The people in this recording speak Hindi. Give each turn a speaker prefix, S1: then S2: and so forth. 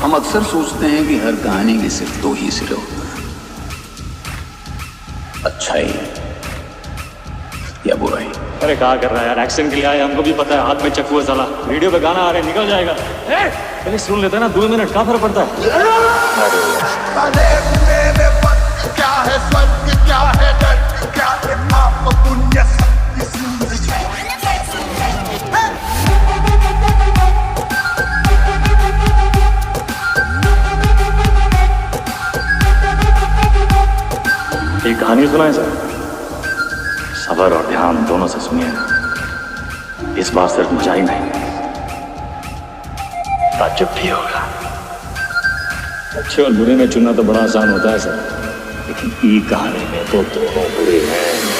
S1: हम अक्सर सोचते हैं कि हर कहानी के सिर्फ दो ही सिरे होते हैं, अच्छाई या बुराई।
S2: अरे कहा कर रहा है यार, एक्शन के लिए आए, हमको भी पता है हाथ में चक्कू है साला, वीडियो पे गाना आ रहा है, निकल जाएगा। पहले सुन लेते हैं ना, 2 मिनट का फर्क पड़ता है।
S3: क्या है स्वर्ग, क्या है नर्क, क्या है पाप पुण्य, सत्य सूरज।
S2: एक कहानी सुनाए सर, सबर और ध्यान दोनों से सुनिए। इस बार सिर्फ मजा ही नहीं, ताज्जुब भी होगा। अच्छे और बुरे में चुनना तो बड़ा आसान होता है सर, लेकिन ई कहानी में तो दोनों बुरे हैं।